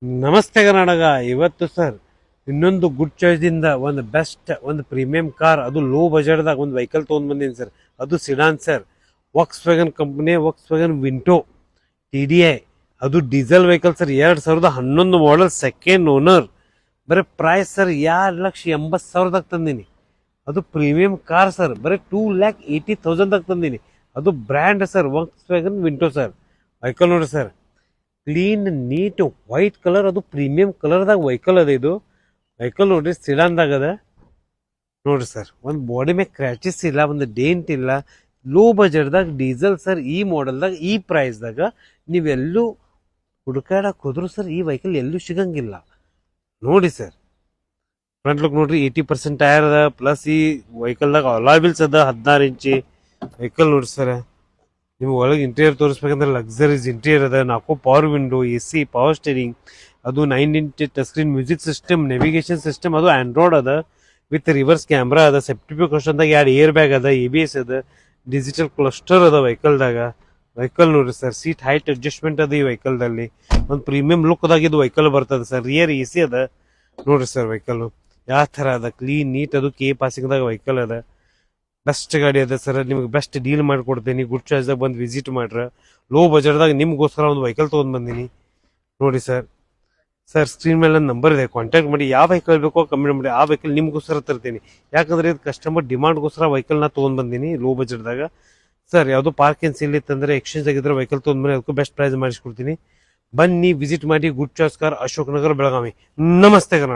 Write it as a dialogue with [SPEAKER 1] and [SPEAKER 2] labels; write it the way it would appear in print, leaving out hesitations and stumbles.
[SPEAKER 1] ನಮಸ್ತೆ ಕರ್ನಾಟಕ. ಇವತ್ತು ಸರ್ ಇನ್ನೊಂದು ಗುಡ್ ಚಾಯ್ಸ್ ದಿಂದ ಒಂದು ಬೆಸ್ಟ್ ಒಂದು ಪ್ರೀಮಿಯಂ ಕಾರ್, ಅದು ಲೋ ಬಜೆಟ್ದಾಗ ಒಂದು ವೆಹಿಕಲ್ ತೊಗೊಂಡ್ ಬಂದೀನಿ ಸರ್. ಅದು sedan sir. Volkswagen company Volkswagen Vento TDI. ಅದು diesel vehicle sir. 2011 model, second owner. ಬರೀ ಪ್ರೈಸ್ ಸರ್ 2,80,000ದಾಗ ತಂದೀನಿ. ಅದು ಪ್ರೀಮಿಯಂ ಕಾರ್ ಸರ್. ಬರೀ 2,80,000ದಾಗ ತಂದೀನಿ. ಅದು brand sir, Volkswagen Vento sir. Vehicle ನೋಡ್ರಿ sir, clean neat white colour, ಅದು ಪ್ರೀಮಿಯಂ ಕಲರ್ದಾಗ ವೆಹಿಕಲ್ ಅದ. ಇದು ವೆಹಿಕಲ್ ನೋಡ್ರಿ ಸಿಡಾನ್ದಾಗ ಅದ ನೋಡ್ರಿ ಸರ್. ಒಂದು ಬಾಡಿ ಮೇಲೆ ಕ್ರ್ಯಾಚಸ್ ಇಲ್ಲ, ಒಂದು ಡೆಂಟ್ ಇಲ್ಲ. ಲೋ ಬಜೆಟ್ದಾಗ ಡೀಸೆಲ್ ಸರ್. ಈ ಮಾಡೆಲ್ದಾಗ ಈ ಪ್ರೈಸ್ದಾಗ ನೀವೆಲ್ಲೂ ಹುಡುಕಾಡಕ್ ಹೋದ್ರು ಸರ್ ಈ ವೆಹಿಕಲ್ ಎಲ್ಲೂ ಸಿಗಂಗಿಲ್ಲ ನೋಡಿ ಸರ್. ಫ್ರಂಟ್ ಲುಕ್ ನೋಡ್ರಿ, 80% ಟೈರ್ ಅದ. ಪ್ಲಸ್ ಈ ವೆಹಿಕಲ್ದಾಗ ಅಲಾಯ್ ವೀಲ್ಸ್ ಅದ, 16 ಇಂಚಿ ವೆಹಿಕಲ್ ನೋಡ್ರಿ ಸರ್. ನಿಮ್ಗೆ ಒಳಗೆ ಇಂಟೀರಿಯರ್ ತೋರಿಸ್ಬೇಕಂದ್ರೆ ಲಕ್ಸರೀಸ್ ಇಂಟೀರಿಯರ್ ಅದ. 4 power window, AC, power steering, ಅದು 9 inch touch screen music system, navigation system, ಅದು ಆಂಡ್ರಾಯ್ಡ್ ಅದ ವಿತ್ ರಿವರ್ಸ್ ಕ್ಯಾಮ್ರಾ ಅದ. ಸೇಫ್ಟಿ ಪ್ರಿಕಾಷನ್ದಾಗ 2 ಏರ್ ಬ್ಯಾಗ್ ಅದ, ABS ಅದ, ಡಿಜಿಟಲ್ ಕ್ಲಸ್ಟರ್ ಅದ ವೆಹಿಕಲ್ದಾಗ. ವೆಹಿಕಲ್ ನೋಡ್ರಿ ಸರ್, ಸೀಟ್ ಹೈಟ್ ಅಡ್ಜಸ್ಟ್ಮೆಂಟ್ ಅದ ಈ ವೆಹಿಕಲ್ದಲ್ಲಿ. ಒಂದು ಪ್ರೀಮಿಯಂ ಲುಕ್ದಾಗ ಇದು ವೆಹಿಕಲ್ ಬರ್ತದೆ ಸರ್. ರಿಯರ್ AC ಅದ ನೋಡ್ರಿ ಸರ್. ವೆಹಿಕಲ್ ಯಾವ ಥರ ಅದ, ಕ್ಲೀನ್ ನೀಟ್, ಅದು ಕೆ ಪಾಸಿಂಗ್ದಾಗ ವೆಹಿಕಲ್ ಅದ. ಬೆಸ್ಟ್ ಗಾಡಿ ಅದ ಸರ್. ನಿಮ್ಗೆ ಬೆಸ್ಟ್ ಡೀಲ್ ಮಾಡಿಕೊಡ್ತೀನಿ. ಗುಡ್ ಚಾಯ್ಸ್ದಾಗ ಬಂದು ವಿಸಿಟ್ ಮಾಡ್ರ. ಲೋ ಬಜೆಟ್ದಾಗ ನಿಮ್ಗೋಸ್ಕರ ಒಂದು ವೆಹಿಕಲ್ ತೊಗೊಂಡ್ ಬಂದೀನಿ ನೋಡಿ ಸರ್. ಸರ್ ಸ್ಕ್ರೀನ್ ಮೇಲೆ ನನ್ನ ನಂಬರ್ ಇದೆ, ಕಾಂಟ್ಯಾಕ್ಟ್ ಮಾಡಿ. ಯಾವ ವೆಹಿಕಲ್ ಬೇಕೋ ಕಮೆಂಟ್ ಮಾಡಿ, ಆ ವೆಹಿಕಲ್ ನಿಮ್ಗೋಸ್ಕರ ತರ್ತೀನಿ. ಯಾಕಂದ್ರೆ ಇದು ಕಸ್ಟಮರ್ ಡಿಮಾಂಡ್ಗೋಸ್ಕರ ವೆಹಿಕಲ್ ನಾ ತೊಗೊಂಡ್ ಬಂದೀನಿ ಲೋ ಬಜೆಟ್ದಾಗ ಸರ್. ಯಾವುದು ಪಾರ್ಕಿಂಗ್ ಸೀಲ್ ಇತ್ತಂದ್ರೆ ಎಕ್ಸ್ಚೇಂಜ್ ಆಗಿದ್ರೆ ವೆಹಿಕಲ್ ತೊಗೊಂಡ್ ಬಂದ್ರೆ ಅದಕ್ಕೂ ಬೆಸ್ಟ್ ಪ್ರೈಸ್ ಮಾಡಿಸ್ಕೊಡ್ತೀನಿ. ಬನ್ನಿ ವಿಸಿಟ್ ಮಾಡಿ. Good choice car, Ashok Nagar, Belagavi. ನಮಸ್ತೆ ಕರ್ನಾಟಕ.